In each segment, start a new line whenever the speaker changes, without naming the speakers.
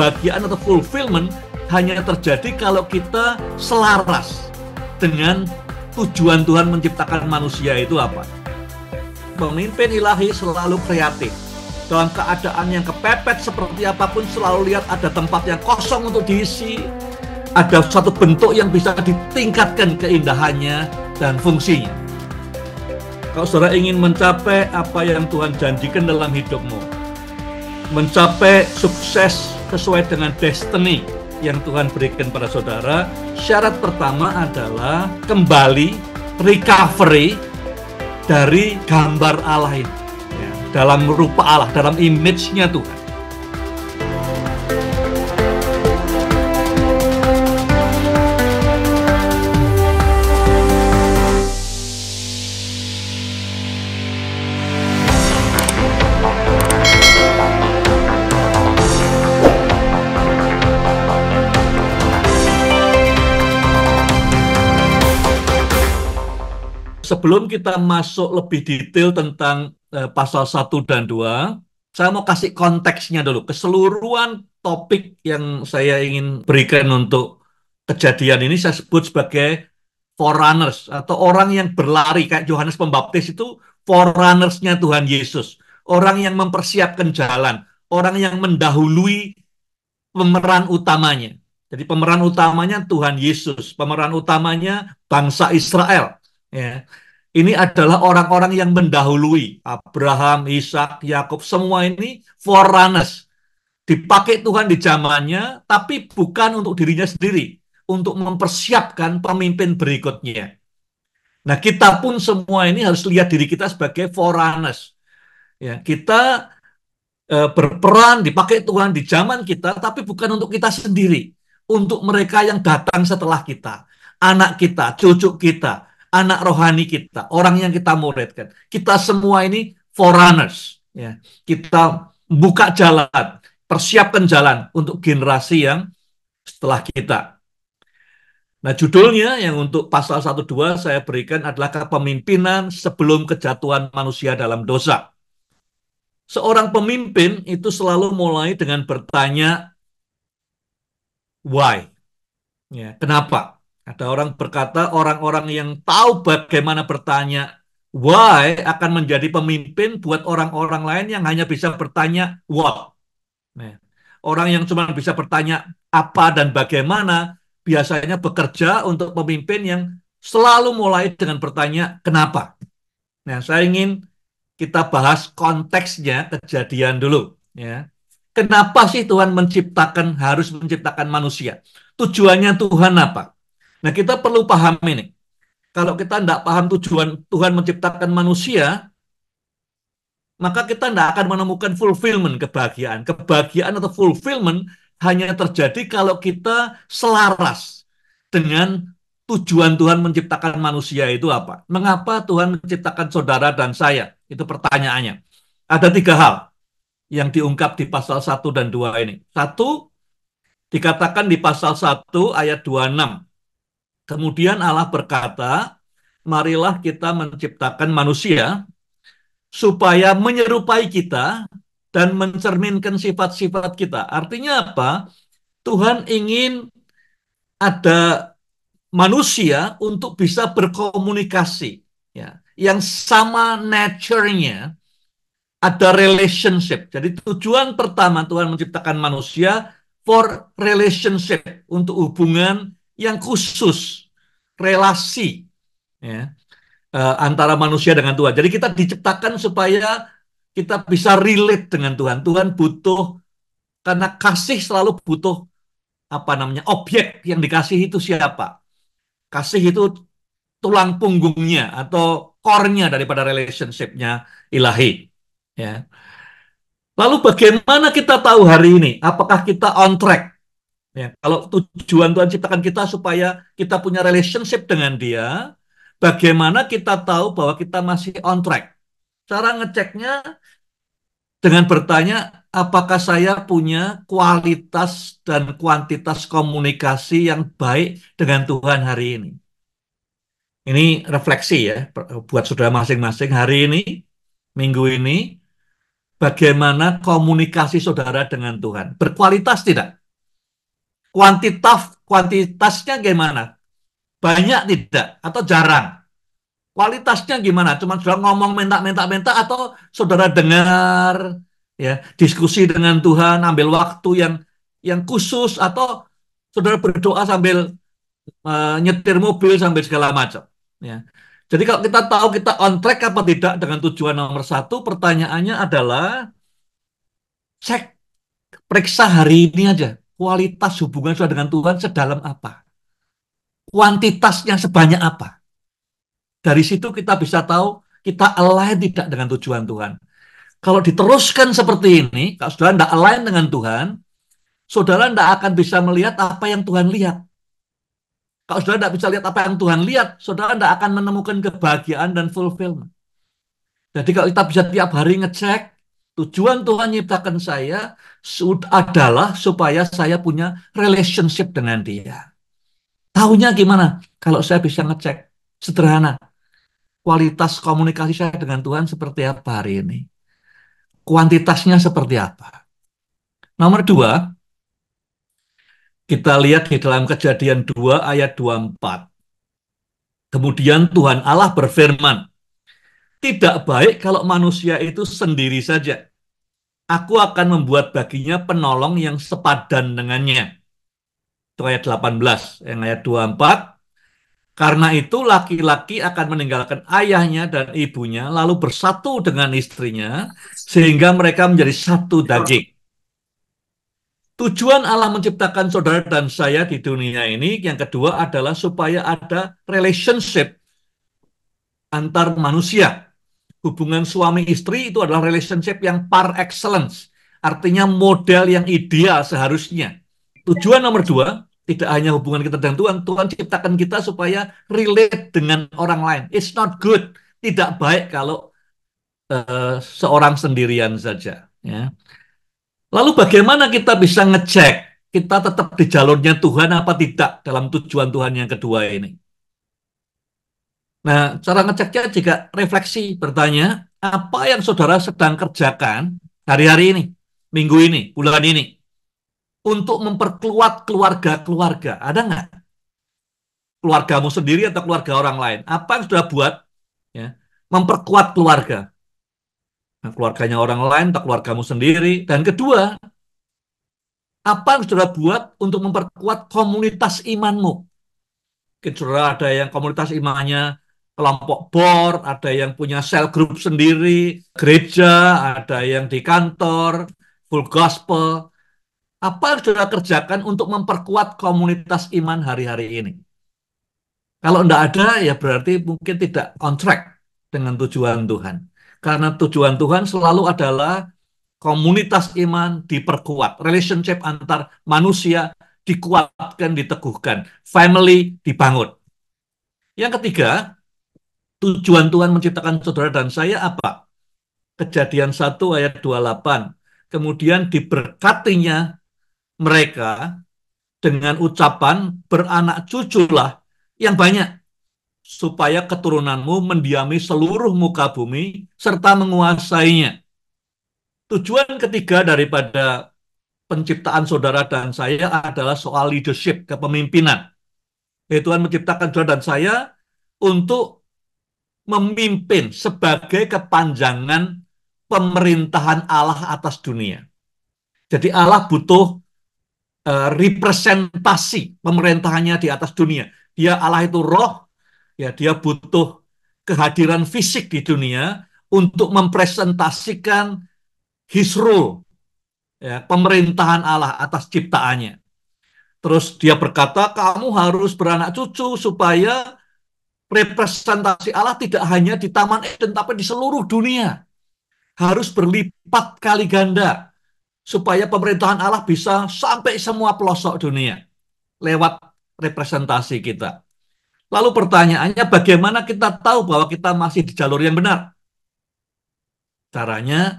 kebahagiaan atau fulfillment hanya terjadi kalau kita selaras dengan tujuan Tuhan menciptakan manusia itu apa. Pemimpin ilahi selalu kreatif. Dalam keadaan yang kepepet seperti apapun, selalu lihat ada tempat yang kosong untuk diisi, ada satu bentuk yang bisa ditingkatkan keindahannya dan fungsinya. Kalau saudara ingin mencapai apa yang Tuhan janjikan dalam hidupmu, mencapai sukses sesuai dengan destiny yang Tuhan berikan pada saudara, syarat pertama adalah kembali recovery dari gambar Allah ini, ya, dalam rupa Allah, dalam image-nya Tuhan. Sebelum kita masuk lebih detail tentang pasal 1 dan 2, saya mau kasih konteksnya dulu. Keseluruhan topik yang saya ingin berikan untuk kejadian ini saya sebut sebagai forerunners, atau orang yang berlari. Kayak Yohanes Pembaptis itu forerunners-nya Tuhan Yesus. Orang yang mempersiapkan jalan, orang yang mendahului pemeran utamanya. Jadi pemeran utamanya Tuhan Yesus, pemeran utamanya bangsa Israel. Ya. Ini adalah orang-orang yang mendahului Abraham, Ishak, Yakub, semua ini forerunners. Dipakai Tuhan di zamannya, tapi bukan untuk dirinya sendiri, untuk mempersiapkan pemimpin berikutnya. Nah, kita pun semua ini harus lihat diri kita sebagai forerunners. Ya, kita berperan, dipakai Tuhan di zaman kita, tapi bukan untuk kita sendiri, untuk mereka yang datang setelah kita, anak kita, cucu kita, anak rohani kita, orang yang kita muridkan. Kita semua ini forerunners. Ya. Kita buka jalan, persiapkan jalan untuk generasi yang setelah kita. Nah, judulnya yang untuk pasal 1-2 saya berikan adalah kepemimpinan sebelum kejatuhan manusia dalam dosa. Seorang pemimpin itu selalu mulai dengan bertanya, why? Ya, kenapa? Ada orang berkata, orang-orang yang tahu bagaimana bertanya why akan menjadi pemimpin buat orang-orang lain yang hanya bisa bertanya what. Nah, orang yang cuma bisa bertanya apa dan bagaimana biasanya bekerja untuk pemimpin yang selalu mulai dengan bertanya kenapa. Nah, saya ingin kita bahas konteksnya kejadian dulu. Ya. Kenapa sih Tuhan harus menciptakan manusia? Tujuannya Tuhan apa? Nah, kita perlu paham ini. Kalau kita tidak paham tujuan Tuhan menciptakan manusia, maka kita tidak akan menemukan fulfillment, kebahagiaan. Kebahagiaan atau fulfillment hanya terjadi kalau kita selaras dengan tujuan Tuhan menciptakan manusia itu apa. Mengapa Tuhan menciptakan saudara dan saya? Itu pertanyaannya. Ada 3 hal yang diungkap di pasal 1 dan 2 ini. 1, dikatakan di pasal 1 ayat 26. Kemudian Allah berkata, marilah kita menciptakan manusia supaya menyerupai kita dan mencerminkan sifat-sifat kita. Artinya apa? Tuhan ingin ada manusia untuk bisa berkomunikasi, ya, yang sama nature-nya, ada relationship. Jadi tujuan pertama Tuhan menciptakan manusia for relationship, untuk hubungan yang khusus, relasi, ya, antara manusia dengan Tuhan. Jadi kita diciptakan supaya kita bisa relate dengan Tuhan. Tuhan butuh, karena kasih selalu butuh objek yang dikasih itu siapa? Kasih itu tulang punggungnya atau core-nya daripada relationship-nya ilahi. Ya. Lalu bagaimana kita tahu hari ini? Apakah kita on track? Ya, kalau tujuan Tuhan ciptakan kita supaya kita punya relationship dengan Dia, bagaimana kita tahu bahwa kita masih on track? Cara ngeceknya dengan bertanya, apakah saya punya kualitas dan kuantitas komunikasi yang baik dengan Tuhan hari ini? Ini refleksi ya, buat saudara masing-masing hari ini, minggu ini, bagaimana komunikasi saudara dengan Tuhan? Berkualitas tidak? Kuantitasnya gimana? Banyak tidak? Atau jarang? Kualitasnya gimana? Cuma sudah ngomong minta atau saudara dengar ya diskusi dengan Tuhan, ambil waktu yang khusus atau saudara berdoa sambil nyetir mobil sambil segala macam. Ya. Jadi kalau kita tahu kita on track apa tidak dengan tujuan nomor satu, pertanyaannya adalah cek periksa hari ini aja kualitas hubungan saudara dengan Tuhan sedalam apa, kuantitasnya sebanyak apa. Dari situ kita bisa tahu kita align tidak dengan tujuan Tuhan. Kalau diteruskan seperti ini, kalau saudara tidak align dengan Tuhan, saudara tidak akan bisa melihat apa yang Tuhan lihat. Kalau saudara tidak bisa lihat apa yang Tuhan lihat, saudara tidak akan menemukan kebahagiaan dan fulfillment. Jadi kalau kita bisa tiap hari ngecek, tujuan Tuhan menciptakan saya adalah supaya saya punya relationship dengan Dia. Tahunya gimana? Kalau saya bisa ngecek, sederhana, kualitas komunikasi saya dengan Tuhan seperti apa hari ini? Kuantitasnya seperti apa? Nomor dua, kita lihat di dalam Kejadian 2 ayat 24. Kemudian Tuhan Allah berfirman, tidak baik kalau manusia itu sendiri saja. Aku akan membuat baginya penolong yang sepadan dengannya. Itu ayat 18. Yang ayat 24, karena itu laki-laki akan meninggalkan ayahnya dan ibunya, lalu bersatu dengan istrinya, sehingga mereka menjadi satu daging. Tujuan Allah menciptakan saudara dan saya di dunia ini, yang kedua adalah supaya ada relationship antar manusia. Hubungan suami istri itu adalah relationship yang par excellence. Artinya model yang ideal seharusnya. Tujuan nomor dua, tidak hanya hubungan kita dengan Tuhan, Tuhan ciptakan kita supaya relate dengan orang lain. It's not good. Tidak baik kalau seorang sendirian saja. Ya. Lalu bagaimana kita bisa ngecek kita tetap di jalurnya Tuhan apa tidak dalam tujuan Tuhan yang kedua ini? Nah, cara ngeceknya jika refleksi bertanya, apa yang saudara sedang kerjakan hari-hari ini, minggu ini, bulan ini, untuk memperkuat keluarga-keluarga? Ada nggak? Keluargamu sendiri atau keluarga orang lain? Apa yang sudah buat ya, memperkuat keluarga? Nah, keluarganya orang lain atau keluargamu sendiri? Dan kedua, apa yang sudah buat untuk memperkuat komunitas imanmu? Mungkin saudara ada yang komunitas imannya kelompok bor, ada yang punya cell group sendiri, gereja, ada yang di kantor, full gospel. Apa yang saudara kerjakan untuk memperkuat komunitas iman hari-hari ini? Kalau tidak ada, ya berarti mungkin tidak on track dengan tujuan Tuhan. Karena tujuan Tuhan selalu adalah komunitas iman diperkuat, relationship antar manusia dikuatkan, diteguhkan, family dibangun. Yang ketiga, tujuan Tuhan menciptakan saudara dan saya apa? Kejadian 1 ayat 28. Kemudian diberkatinya mereka dengan ucapan beranak cuculah yang banyak, supaya keturunanmu mendiami seluruh muka bumi serta menguasainya. Tujuan ketiga daripada penciptaan saudara dan saya adalah soal leadership, kepemimpinan. Yaitu Tuhan menciptakan saudara dan saya untuk memimpin sebagai kepanjangan pemerintahan Allah atas dunia. Jadi Allah butuh representasi pemerintahannya di atas dunia. Dia Allah itu roh, ya dia butuh kehadiran fisik di dunia untuk mempresentasikan his rule, ya, pemerintahan Allah atas ciptaannya. Terus dia berkata, kamu harus beranak cucu supaya representasi Allah tidak hanya di Taman Eden, tapi di seluruh dunia. Harus berlipat kali ganda, supaya pemerintahan Allah bisa sampai semua pelosok dunia lewat representasi kita. Lalu pertanyaannya, bagaimana kita tahu bahwa kita masih di jalur yang benar? Caranya,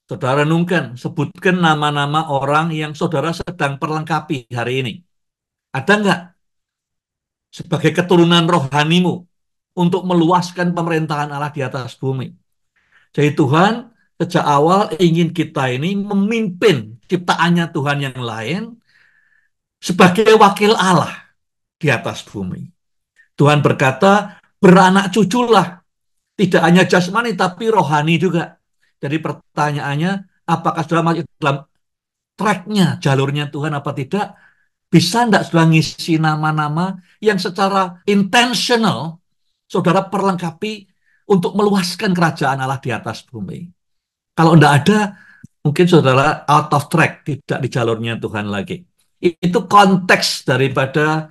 saudara renungkan, sebutkan nama-nama orang yang saudara sedang perlengkapi hari ini. Ada nggak sebagai keturunan rohanimu untuk meluaskan pemerintahan Allah di atas bumi? Jadi Tuhan sejak awal ingin kita ini memimpin ciptaannya Tuhan yang lain sebagai wakil Allah di atas bumi. Tuhan berkata, beranak cuculah, tidak hanya jasmani tapi rohani juga. Jadi pertanyaannya, apakah sudah masuk dalam tracknya, jalurnya Tuhan apa tidak? Bisa enggak saudara ngisi nama-nama yang secara intentional saudara perlengkapi untuk meluaskan kerajaan Allah di atas bumi? Kalau enggak ada, mungkin saudara out of track, tidak di jalurnya Tuhan lagi. Itu konteks daripada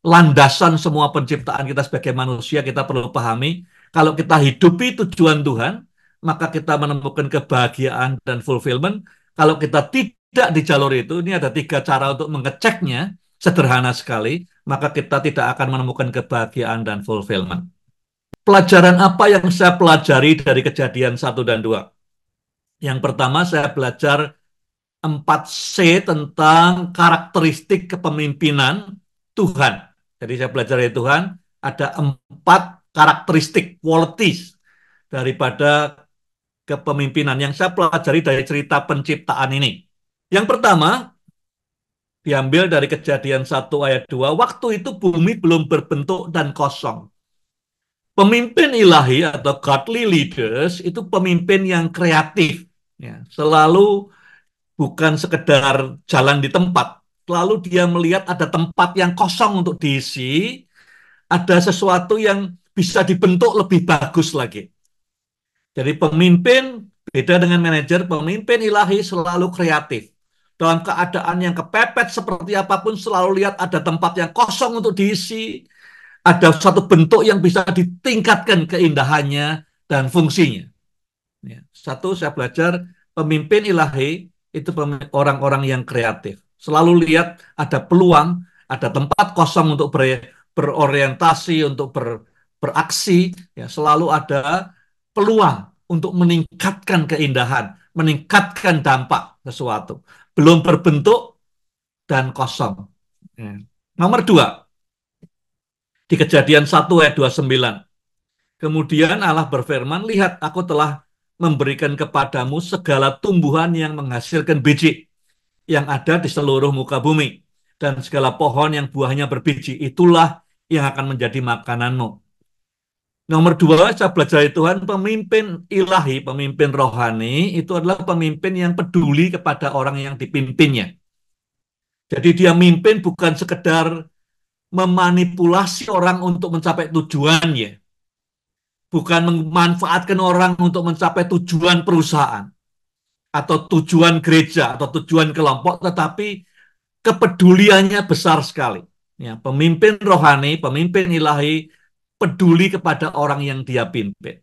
landasan semua penciptaan kita sebagai manusia. Kita perlu pahami, kalau kita hidupi tujuan Tuhan, maka kita menemukan kebahagiaan dan fulfillment. Kalau kita tidak di jalur itu, ini ada 3 cara untuk mengeceknya, sederhana sekali, maka kita tidak akan menemukan kebahagiaan dan fulfillment. Pelajaran apa yang saya pelajari dari kejadian 1 dan 2? Yang pertama, saya belajar 4C tentang karakteristik kepemimpinan Tuhan. Jadi saya belajar dari Tuhan, ada 4 karakteristik, qualities daripada kepemimpinan yang saya pelajari dari cerita penciptaan ini. Yang pertama, diambil dari Kejadian 1 ayat 2, waktu itu bumi belum berbentuk dan kosong. Pemimpin ilahi atau godly leaders itu pemimpin yang kreatif. Ya, selalu bukan sekedar jalan di tempat. Lalu dia melihat ada tempat yang kosong untuk diisi, ada sesuatu yang bisa dibentuk lebih bagus lagi. Jadi pemimpin, beda dengan manajer, pemimpin ilahi selalu kreatif. Dalam keadaan yang kepepet seperti apapun, selalu lihat ada tempat yang kosong untuk diisi, ada satu bentuk yang bisa ditingkatkan keindahannya dan fungsinya. Ya. Satu, saya belajar pemimpin ilahi itu orang-orang yang kreatif. Selalu lihat ada peluang, ada tempat kosong untuk berorientasi, untuk beraksi. Ya, selalu ada peluang untuk meningkatkan keindahan, meningkatkan dampak sesuatu. Belum berbentuk dan kosong. Ya. Nomor 2, di Kejadian 1 ayat 29. Kemudian Allah berfirman, lihat aku telah memberikan kepadamu segala tumbuhan yang menghasilkan biji yang ada di seluruh muka bumi dan segala pohon yang buahnya berbiji. Itulah yang akan menjadi makananmu. Nomor 2, saya belajar dari Tuhan, pemimpin ilahi, pemimpin rohani, itu adalah pemimpin yang peduli kepada orang yang dipimpinnya. Jadi dia mimpin bukan sekedar memanipulasi orang untuk mencapai tujuannya, bukan memanfaatkan orang untuk mencapai tujuan perusahaan atau tujuan gereja atau tujuan kelompok, tetapi kepeduliannya besar sekali. Ya, pemimpin rohani, pemimpin ilahi peduli kepada orang yang dia pimpin.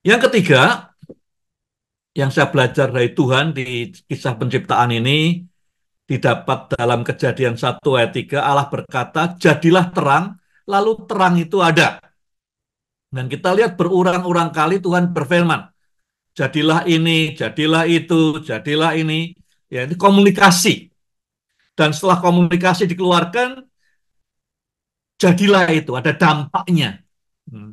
Yang ketiga, yang saya belajar dari Tuhan di kisah penciptaan ini, didapat dalam Kejadian 1 ayat 3, Allah berkata, jadilah terang, lalu terang itu ada. Dan kita lihat berurang-urang kali Tuhan berfirman, jadilah ini, jadilah itu, jadilah ini. Ya, ini komunikasi. Dan setelah komunikasi dikeluarkan, jadilah itu, ada dampaknya. Hmm.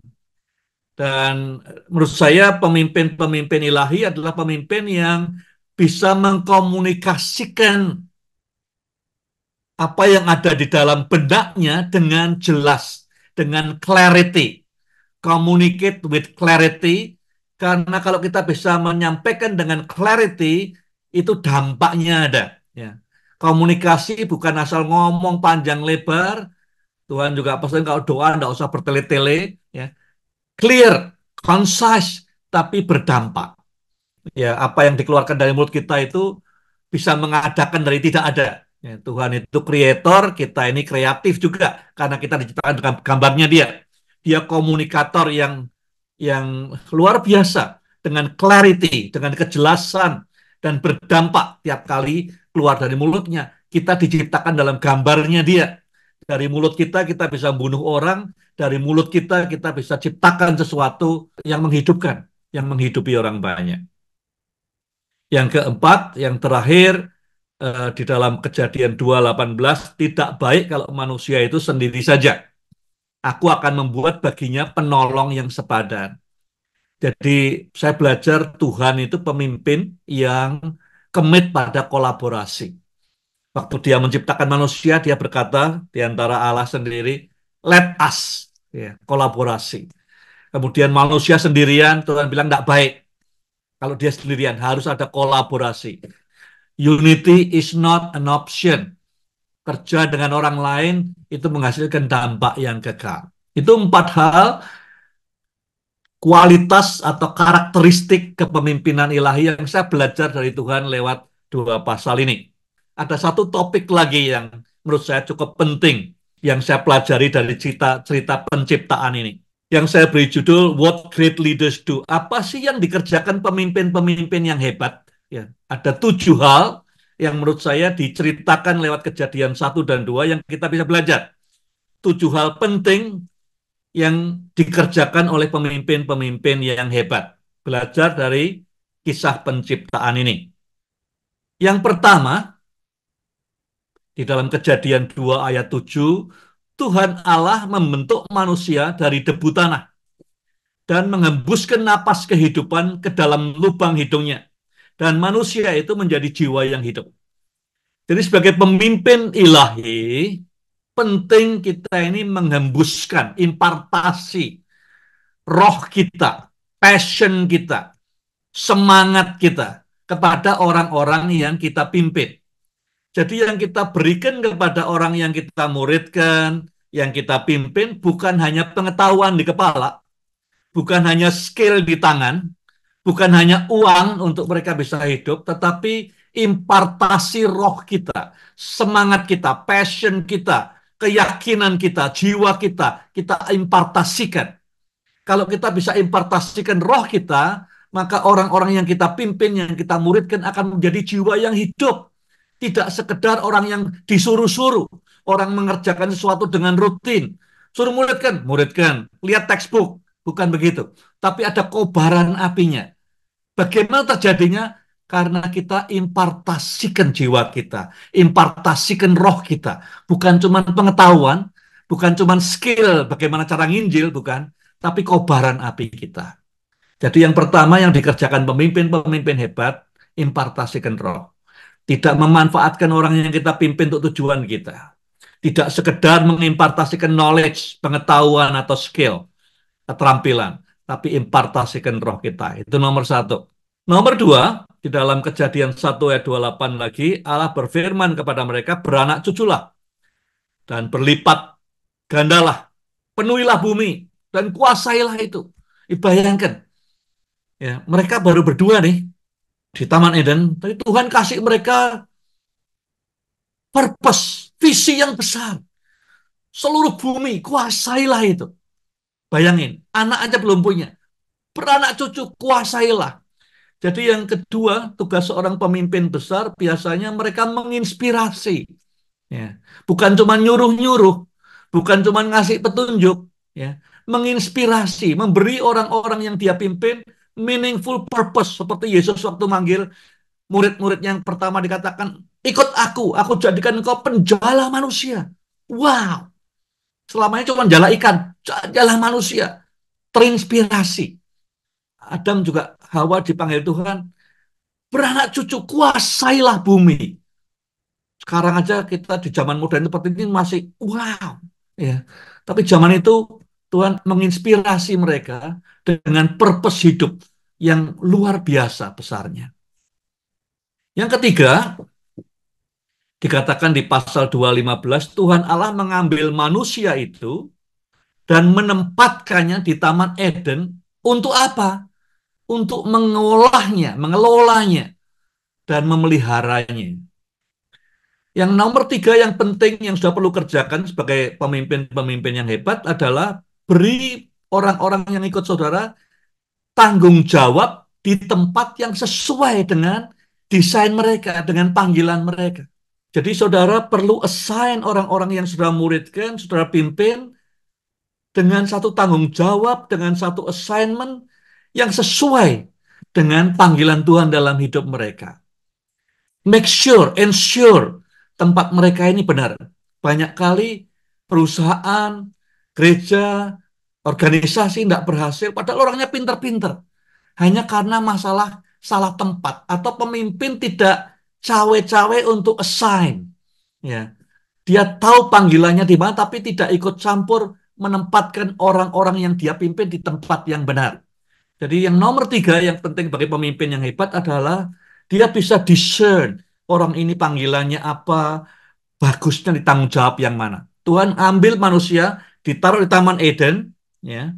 Dan menurut saya pemimpin-pemimpin ilahi adalah pemimpin yang bisa mengkomunikasikan apa yang ada di dalam benaknya dengan jelas, dengan clarity. Communicate with clarity, karena kalau kita bisa menyampaikan dengan clarity, itu dampaknya ada. Ya. Komunikasi bukan asal ngomong panjang lebar. Tuhan juga pesan kalau doa nggak usah bertele-tele. Ya. Clear, concise, tapi berdampak. Ya, apa yang dikeluarkan dari mulut kita itu bisa mengadakan dari tidak ada. Ya, Tuhan itu kreator, kita ini kreatif juga karena kita diciptakan dengan gambarnya Dia. Dia komunikator yang luar biasa dengan clarity, dengan kejelasan dan berdampak tiap kali keluar dari mulutnya. Kita diciptakan dalam gambarnya Dia. Dari mulut kita kita bisa bunuh orang, dari mulut kita kita bisa ciptakan sesuatu yang menghidupkan, yang menghidupi orang banyak. Yang keempat, yang terakhir, di dalam Kejadian 2:18, tidak baik kalau manusia itu sendiri saja. Aku akan membuat baginya penolong yang sepadan. Jadi saya belajar Tuhan itu pemimpin yang komit pada kolaborasi. Waktu dia menciptakan manusia, dia berkata di antara Allah sendiri, let us, ya, kolaborasi. Kemudian manusia sendirian, Tuhan bilang tidak baik. Kalau dia sendirian, harus ada kolaborasi. Unity is not an option. Kerja dengan orang lain itu menghasilkan dampak yang kekal. Itu empat hal kualitas atau karakteristik kepemimpinan ilahi yang saya belajar dari Tuhan lewat dua pasal ini. Ada satu topik lagi yang menurut saya cukup penting yang saya pelajari dari cerita penciptaan ini. Yang saya beri judul What Great Leaders Do. Apa sih yang dikerjakan pemimpin-pemimpin yang hebat? Ya, ada 7 hal yang menurut saya diceritakan lewat kejadian 1 dan 2 yang kita bisa belajar. 7 hal penting yang dikerjakan oleh pemimpin-pemimpin yang hebat. Belajar dari kisah penciptaan ini. Yang pertama, di dalam kejadian 2 ayat 7, Tuhan Allah membentuk manusia dari debu tanah dan menghembuskan napas kehidupan ke dalam lubang hidungnya. Dan manusia itu menjadi jiwa yang hidup. Jadi sebagai pemimpin ilahi, penting kita ini menghembuskan, impartasi roh kita, passion kita, semangat kita kepada orang-orang yang kita pimpin. Jadi yang kita berikan kepada orang yang kita muridkan, yang kita pimpin, bukan hanya pengetahuan di kepala, bukan hanya skill di tangan, bukan hanya uang untuk mereka bisa hidup, tetapi impartasi roh kita, semangat kita, passion kita, keyakinan kita, jiwa kita impartasikan. Kalau kita bisa impartasikan roh kita, maka orang-orang yang kita pimpin, yang kita muridkan akan menjadi jiwa yang hidup. Tidak sekedar orang yang disuruh-suruh, orang mengerjakan sesuatu dengan rutin. Suruh muridkan, muridkan. Lihat textbook, bukan begitu. Tapi ada kobaran apinya. Bagaimana terjadinya? Karena kita impartasikan jiwa kita, impartasikan roh kita. Bukan cuma pengetahuan, bukan cuma skill bagaimana cara nginjil, bukan. Tapi kobaran api kita. Jadi yang pertama yang dikerjakan pemimpin-pemimpin hebat, impartasikan roh. Tidak memanfaatkan orang yang kita pimpin untuk tujuan kita. Tidak sekedar mengimpartasikan knowledge, pengetahuan atau skill, keterampilan. Tapi impartasikan roh kita. Itu nomor satu. Nomor dua, di dalam kejadian 1 ayat 28 lagi, Allah berfirman kepada mereka, beranak cuculah dan berlipat gandalah, penuhilah bumi dan kuasailah itu. Bayangkan, ya, mereka baru berdua nih di Taman Eden, tapi Tuhan kasih mereka purpose, visi yang besar. Seluruh bumi, kuasailah itu. Bayangin, anak aja belum punya. Beranak cucu, kuasailah. Jadi yang kedua, tugas seorang pemimpin besar biasanya mereka menginspirasi. Ya. Bukan cuma nyuruh-nyuruh, bukan cuma ngasih petunjuk, ya. Menginspirasi, memberi orang-orang yang dia pimpin meaningful purpose. Seperti Yesus waktu manggil murid-murid yang pertama dikatakan, ikut aku jadikan engkau penjala manusia. Wow, selamanya cuma jala ikan, jala manusia. Terinspirasi. Adam juga, Hawa dipanggil Tuhan, beranak cucu, kuasailah bumi. Sekarang aja kita di zaman modern seperti ini masih wow, ya. Tapi zaman itu Tuhan menginspirasi mereka dengan purpose hidup yang luar biasa besarnya. Yang ketiga, dikatakan di pasal 2:15, Tuhan Allah mengambil manusia itu dan menempatkannya di Taman Eden untuk apa? Untuk mengelolanya, dan memeliharanya. Yang nomor 3 yang penting yang sudah perlu kerjakan sebagai pemimpin-pemimpin yang hebat adalah beri orang-orang yang ikut saudara tanggung jawab di tempat yang sesuai dengan desain mereka, dengan panggilan mereka. Jadi saudara perlu assign orang-orang yang saudara muridkan, saudara pimpin dengan satu tanggung jawab, dengan satu assignment yang sesuai dengan panggilan Tuhan dalam hidup mereka. Make sure, ensure tempat mereka ini benar. Banyak kali perusahaan, gereja, organisasi tidak berhasil, padahal orangnya pinter-pinter. Hanya karena masalah salah tempat atau pemimpin tidak cawe-cawe untuk assign. Ya, dia tahu panggilannya di mana, tapi tidak ikut campur menempatkan orang-orang yang dia pimpin di tempat yang benar. Jadi yang nomor tiga yang penting bagi pemimpin yang hebat adalah dia bisa discern orang ini panggilannya apa, bagusnya ditanggung jawab yang mana. Tuhan ambil manusia, ditaruh di Taman Eden, ya,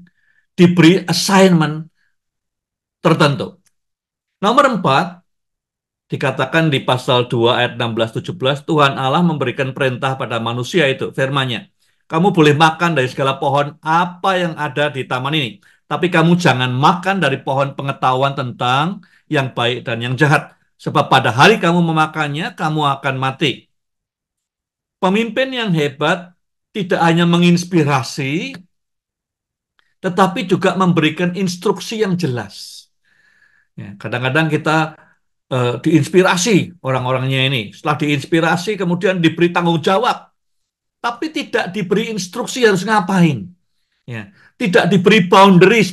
diberi assignment tertentu. Nomor empat, dikatakan di pasal 2 ayat 16-17, Tuhan Allah memberikan perintah pada manusia itu, firman-Nya. Kamu boleh makan dari segala pohon apa yang ada di taman ini. Tapi kamu jangan makan dari pohon pengetahuan tentang yang baik dan yang jahat. Sebab pada hari kamu memakannya, kamu akan mati. Pemimpin yang hebat tidak hanya menginspirasi, tetapi juga memberikan instruksi yang jelas. Ya, kadang-kadang kita diinspirasi orang-orangnya ini. Setelah diinspirasi, kemudian diberi tanggung jawab, tapi tidak diberi instruksi harus ngapain. Ya, tidak diberi boundaries,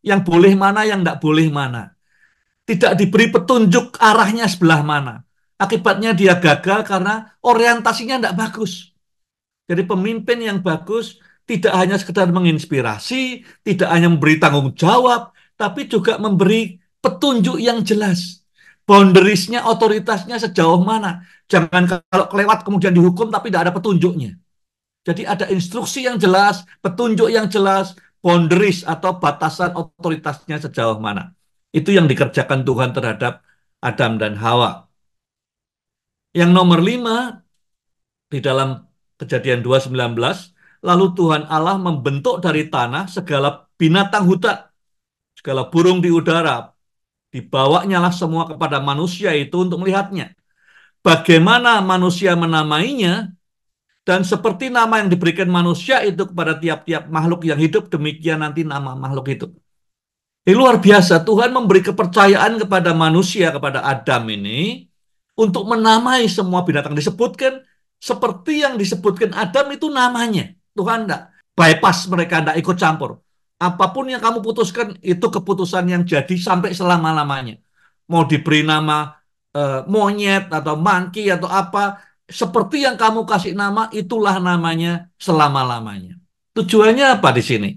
yang boleh mana, yang tidak boleh mana. Tidak diberi petunjuk arahnya sebelah mana. Akibatnya dia gagal karena orientasinya tidak bagus. Jadi pemimpin yang bagus tidak hanya sekedar menginspirasi, tidak hanya memberi tanggung jawab, tapi juga memberi petunjuk yang jelas. Boundariesnya, otoritasnya sejauh mana. Jangan kalau kelewat kemudian dihukum tapi tidak ada petunjuknya. Jadi ada instruksi yang jelas, petunjuk yang jelas, boundaries atau batasan otoritasnya sejauh mana. Itu yang dikerjakan Tuhan terhadap Adam dan Hawa. Yang nomor 5, di dalam Kejadian 2:19, lalu Tuhan Allah membentuk dari tanah segala binatang hutan, segala burung di udara, dibawanya lah semua kepada manusia itu untuk melihatnya. Bagaimana manusia menamainya, dan seperti nama yang diberikan manusia itu kepada tiap-tiap makhluk yang hidup, demikian nanti nama makhluk itu. Ini luar biasa, Tuhan memberi kepercayaan kepada manusia, kepada Adam ini, untuk menamai semua binatang. Disebutkan seperti yang disebutkan Adam itu namanya. Tuhan tidak bypass mereka, tidak ikut campur. Apapun yang kamu putuskan, itu keputusan yang jadi sampai selama-lamanya. Mau diberi nama monyet atau monkey atau apa, seperti yang kamu kasih nama, itulah namanya selama-lamanya. Tujuannya apa di sini?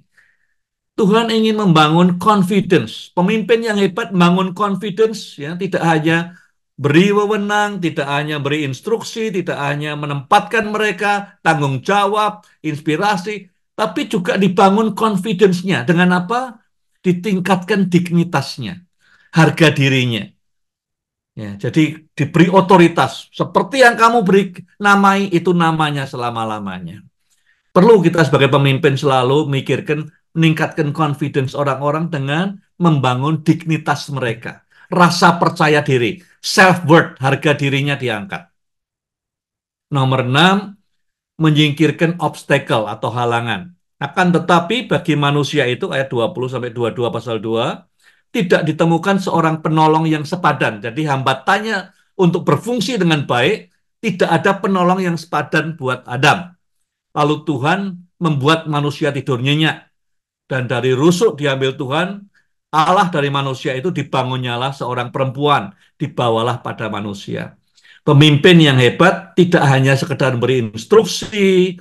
Tuhan ingin membangun confidence. Pemimpin yang hebat membangun confidence, ya, tidak hanya beri wewenang, tidak hanya beri instruksi, tidak hanya menempatkan mereka tanggung jawab, inspirasi, tapi juga dibangun confidence-nya. Dengan apa? Ditingkatkan dignitasnya, harga dirinya. Ya, jadi diberi otoritas. Seperti yang kamu beri namai, itu namanya selama-lamanya. Perlu kita sebagai pemimpin selalu mikirkan, meningkatkan confidence orang-orang dengan membangun dignitas mereka. Rasa percaya diri, self-worth, harga dirinya diangkat. Nomor 6, menyingkirkan obstacle atau halangan. Akan tetapi bagi manusia itu, ayat 20-22 pasal 2, tidak ditemukan seorang penolong yang sepadan. Jadi hambatannya untuk berfungsi dengan baik, tidak ada penolong yang sepadan buat Adam. Lalu Tuhan membuat manusia tidur nyenyak. Dan dari rusuk diambil Tuhan, Allah dari manusia itu dibangunnyalah seorang perempuan, dibawalah pada manusia. Pemimpin yang hebat tidak hanya sekedar beri instruksi,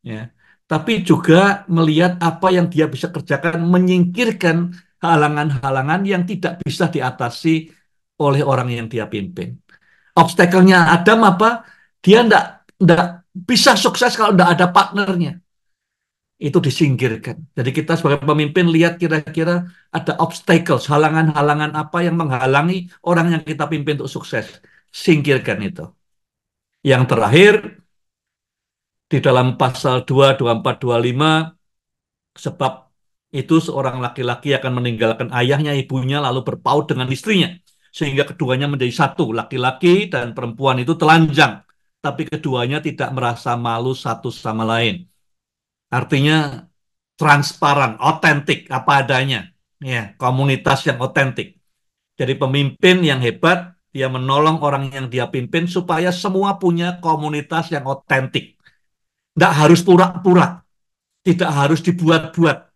ya, tapi juga melihat apa yang dia bisa kerjakan, menyingkirkan halangan-halangan yang tidak bisa diatasi oleh orang yang dia pimpin. Obstacle-nya Adam apa? Dia tidak bisa sukses kalau tidak ada partnernya. Itu disingkirkan. Jadi kita sebagai pemimpin lihat kira-kira ada obstacles, halangan-halangan apa yang menghalangi orang yang kita pimpin untuk sukses. Singkirkan itu. Yang terakhir, di dalam pasal 2, 24, 25, sebab itu seorang laki-laki akan meninggalkan ayahnya, ibunya, lalu berpaut dengan istrinya. Sehingga keduanya menjadi satu, laki-laki dan perempuan itu telanjang. Tapi keduanya tidak merasa malu satu sama lain. Artinya transparan, otentik, apa adanya. Ya, komunitas yang otentik. Jadi pemimpin yang hebat, dia menolong orang yang dia pimpin supaya semua punya komunitas yang otentik. Tidak harus pura-pura, tidak harus dibuat-buat.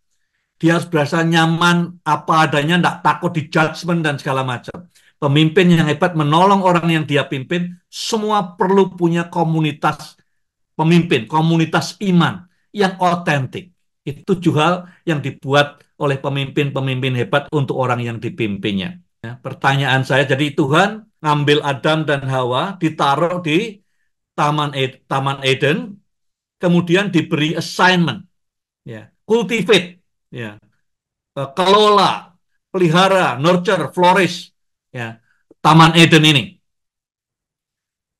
Dia harus berasa nyaman apa adanya, tidak takut di judgment dan segala macam. pemimpin yang hebat menolong orang yang dia pimpin, semua perlu punya komunitas pemimpin, komunitas iman yang otentik. Itu juga yang dibuat oleh pemimpin-pemimpin hebat untuk orang yang dipimpinnya. Ya, pertanyaan saya, jadi Tuhan ngambil Adam dan Hawa, ditaruh di Taman Eden, kemudian diberi assignment, ya, cultivate, ya, kelola, pelihara, nurture, flourish, ya, Taman Eden ini.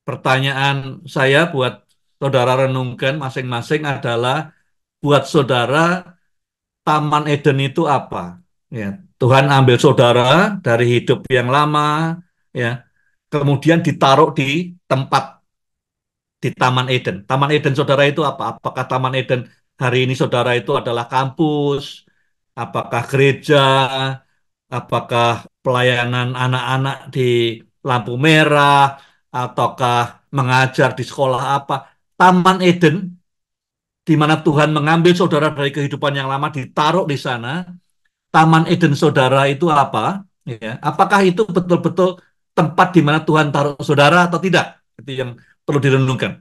Pertanyaan saya buat saudara renungkan masing-masing adalah buat saudara Taman Eden itu apa? Ya, Tuhan ambil saudara dari hidup yang lama, ya, kemudian ditaruh di tempat di Taman Eden. Taman Eden saudara itu apa? Apakah Taman Eden hari ini saudara itu adalah kampus? Apakah gereja? Apakah pelayanan anak-anak di lampu merah? Ataukah mengajar di sekolah apa? Taman Eden, di mana Tuhan mengambil saudara dari kehidupan yang lama, ditaruh di sana. Taman Eden saudara itu apa? Ya, apakah itu betul-betul tempat di mana Tuhan taruh saudara atau tidak? Itu yang perlu direnungkan.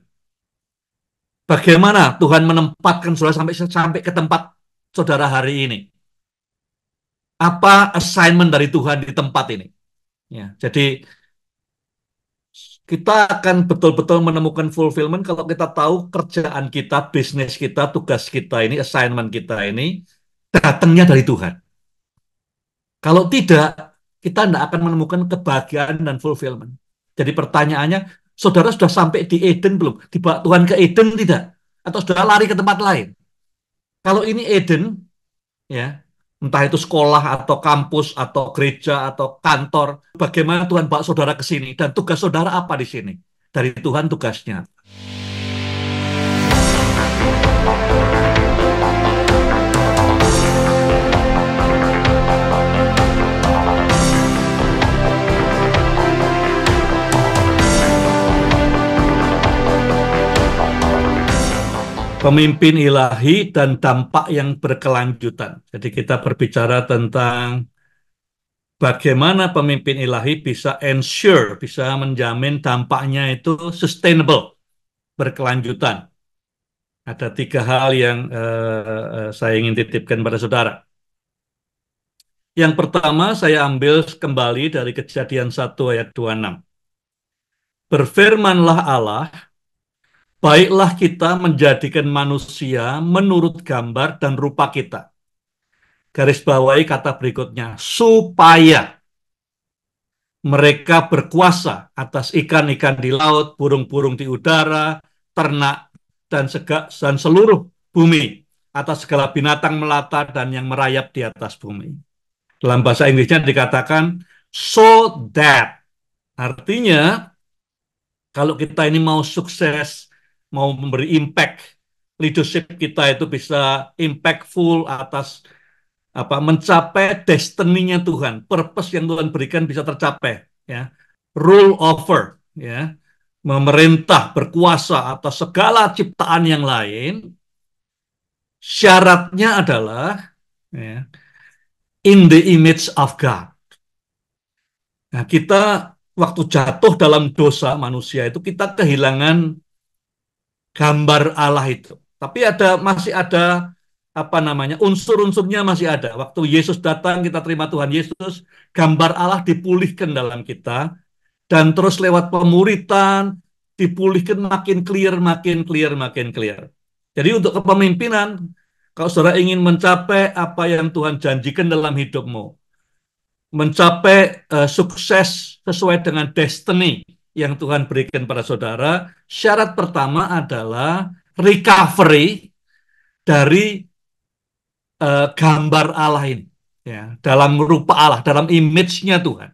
Bagaimana Tuhan menempatkan saudara sampai sampai ke tempat saudara hari ini? Apa assignment dari Tuhan di tempat ini? Ya, jadi kita akan betul-betul menemukan fulfillment kalau kita tahu kerjaan kita, bisnis kita, tugas kita ini, assignment kita ini datangnya dari Tuhan. Kalau tidak, kita tidak akan menemukan kebahagiaan dan fulfillment. Jadi pertanyaannya, saudara sudah sampai di Eden belum? Dibawa Tuhan ke Eden tidak? Atau sudah lari ke tempat lain? Kalau ini Eden, ya, entah itu sekolah atau kampus atau gereja atau kantor, bagaimana Tuhan bawa saudara ke sini dan tugas saudara apa di sini? Dari Tuhan tugasnya. Pemimpin ilahi dan dampak yang berkelanjutan. Jadi kita berbicara tentang bagaimana pemimpin ilahi bisa ensure, bisa menjamin dampaknya itu sustainable, berkelanjutan. Ada tiga hal yang saya ingin titipkan pada saudara. Yang pertama saya ambil kembali dari Kejadian 1 ayat 26. Berfirmanlah Allah, baiklah kita menjadikan manusia menurut gambar dan rupa kita. Garis bawahi kata berikutnya, supaya mereka berkuasa atas ikan-ikan di laut, burung-burung di udara, ternak, dan seluruh bumi, atas segala binatang melata dan yang merayap di atas bumi. Dalam bahasa Inggrisnya dikatakan, so that. Artinya, kalau kita ini mau sukses, mau memberi impact, leadership kita itu bisa impactful atas mencapai destiny-nya Tuhan, purpose yang Tuhan berikan bisa tercapai, ya. Rule over, ya, memerintah berkuasa atas segala ciptaan yang lain, syaratnya adalah, ya, in the image of God. Nah, kita waktu jatuh dalam dosa manusia itu kita kehilangan gambar Allah itu. Tapi masih ada unsur-unsurnya masih ada. Waktu Yesus datang kita terima Tuhan Yesus, gambar Allah dipulihkan dalam kita dan terus lewat pemuritan dipulihkan makin clear, makin clear, makin clear. Jadi untuk kepemimpinan, kalau saudara ingin mencapai apa yang Tuhan janjikan dalam hidupmu, mencapai sukses sesuai dengan destiny yang Tuhan berikan pada saudara, syarat pertama adalah recovery dari gambar Allah ini, ya, dalam rupa Allah, dalam image-nya Tuhan.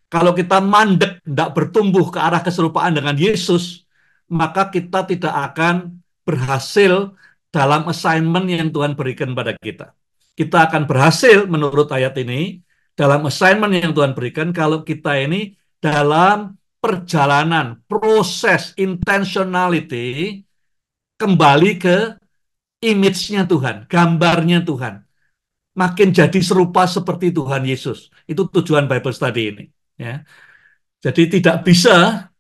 Kalau kita mandek, tidak bertumbuh ke arah keserupaan dengan Yesus, maka kita tidak akan berhasil dalam assignment yang Tuhan berikan pada kita. Kita akan berhasil menurut ayat ini dalam assignment yang Tuhan berikan kalau kita ini dalam perjalanan, proses, intentionality, kembali ke image-nya Tuhan, gambarnya Tuhan. Makin jadi serupa seperti Tuhan Yesus. Itu tujuan Bible Study ini. Ya. Jadi tidak bisa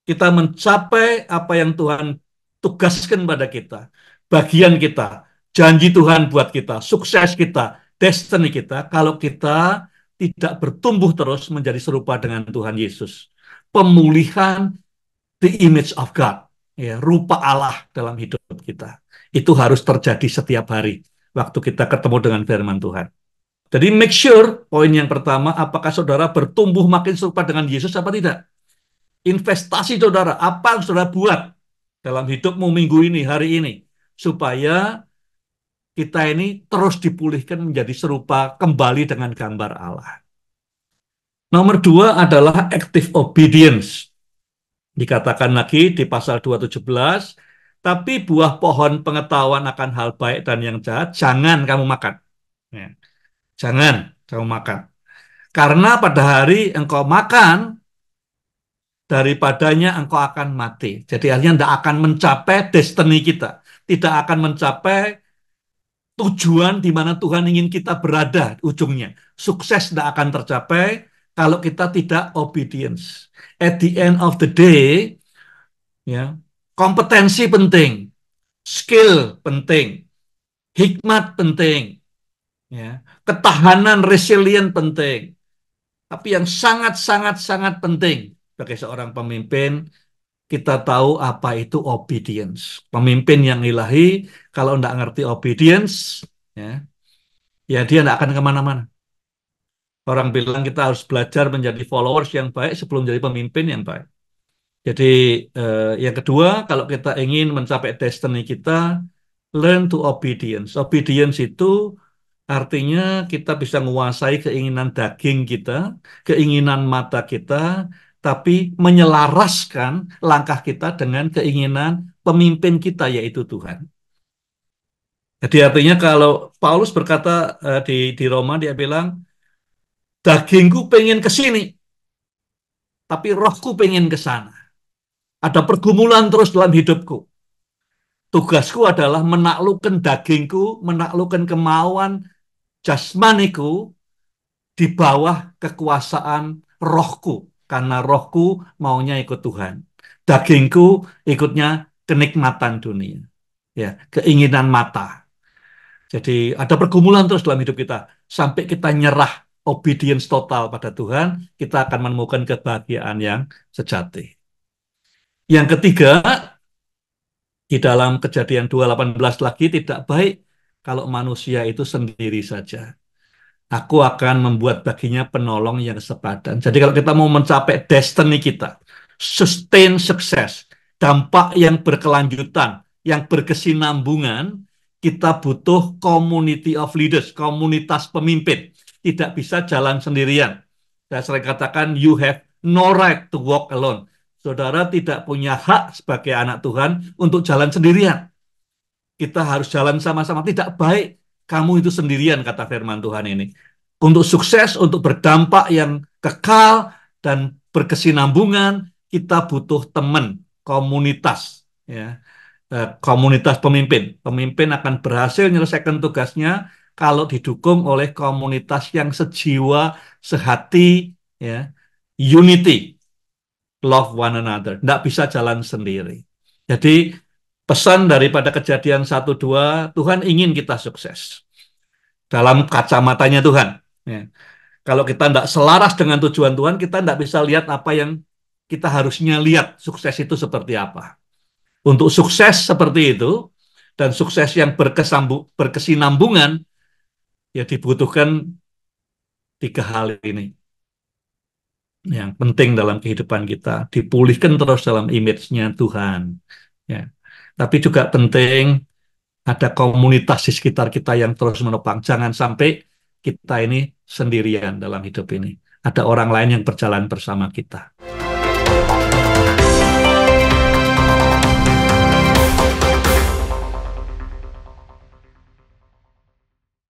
kita mencapai apa yang Tuhan tugaskan pada kita, bagian kita, janji Tuhan buat kita, sukses kita, destiny kita, kalau kita tidak bertumbuh terus menjadi serupa dengan Tuhan Yesus. Pemulihan the image of God, ya, rupa Allah dalam hidup kita. Itu harus terjadi setiap hari waktu kita ketemu dengan firman Tuhan. Jadi make sure, poin yang pertama, apakah saudara bertumbuh makin serupa dengan Yesus apa tidak? Investasi saudara, apa yang saudara buat dalam hidupmu minggu ini, hari ini, supaya kita ini terus dipulihkan menjadi serupa kembali dengan gambar Allah. Nomor dua adalah active obedience. Dikatakan lagi di pasal 217, tapi buah pohon pengetahuan akan hal baik dan yang jahat, jangan kamu makan. Ya, jangan kamu makan. Karena pada hari engkau makan, daripadanya engkau akan mati. Jadi artinya tidak akan mencapai destiny kita. Tidak akan mencapai tujuan di mana Tuhan ingin kita berada ujungnya. Sukses tidak akan tercapai kalau kita tidak obedience. At the end of the day, ya, kompetensi penting, skill penting, hikmat penting, ya, ketahanan resilient penting. Tapi yang sangat-sangat-sangat penting bagi seorang pemimpin, kita tahu apa itu obedience. Pemimpin yang ilahi, kalau tidak ngerti obedience, ya, ya dia tidak akan kemana-mana. Orang bilang kita harus belajar menjadi followers yang baik sebelum jadi pemimpin yang baik. Jadi yang kedua, kalau kita ingin mencapai destiny kita, learn to obedience. Obedience itu artinya kita bisa menguasai keinginan daging kita, keinginan mata kita, tapi menyelaraskan langkah kita dengan keinginan pemimpin kita, yaitu Tuhan. Jadi artinya kalau Paulus berkata di Roma, dia bilang, dagingku pengen ke sini, tapi rohku pengen ke sana. Ada pergumulan terus dalam hidupku. Tugasku adalah menaklukkan dagingku, menaklukkan kemauan jasmaniku di bawah kekuasaan rohku. Karena rohku maunya ikut Tuhan. Dagingku ikutnya kenikmatan dunia. Ya, keinginan mata. Jadi ada pergumulan terus dalam hidup kita. Sampai kita nyerah obedience total pada Tuhan, kita akan menemukan kebahagiaan yang sejati. Yang ketiga, di dalam Kejadian 2:18 lagi, tidak baik kalau manusia itu sendiri saja. Aku akan membuat baginya penolong yang sepadan. Jadi kalau kita mau mencapai destiny kita, sustain sukses, dampak yang berkelanjutan, yang berkesinambungan, kita butuh community of leaders, komunitas pemimpin. Tidak bisa jalan sendirian. Saya sering katakan, you have no right to walk alone. Saudara tidak punya hak sebagai anak Tuhan untuk jalan sendirian. Kita harus jalan sama-sama. Tidak baik kamu itu sendirian, kata firman Tuhan ini. Untuk sukses, untuk berdampak yang kekal dan berkesinambungan, kita butuh teman, komunitas, ya, komunitas pemimpin. Pemimpin akan berhasil menyelesaikan tugasnya kalau didukung oleh komunitas yang sejiwa, sehati, ya, unity, love one another. Tidak bisa jalan sendiri. Jadi pesan daripada Kejadian 1-2, Tuhan ingin kita sukses dalam kacamatanya Tuhan. Ya. Kalau kita tidak selaras dengan tujuan Tuhan, kita tidak bisa lihat apa yang kita harusnya lihat. Sukses itu seperti apa. Untuk sukses seperti itu, dan sukses yang berkesinambungan, ya dibutuhkan tiga hal ini yang penting dalam kehidupan kita. Dipulihkan terus dalam image-nya Tuhan. Ya. Tapi juga penting ada komunitas di sekitar kita yang terus menopang. Jangan sampai kita ini sendirian dalam hidup ini. Ada orang lain yang berjalan bersama kita.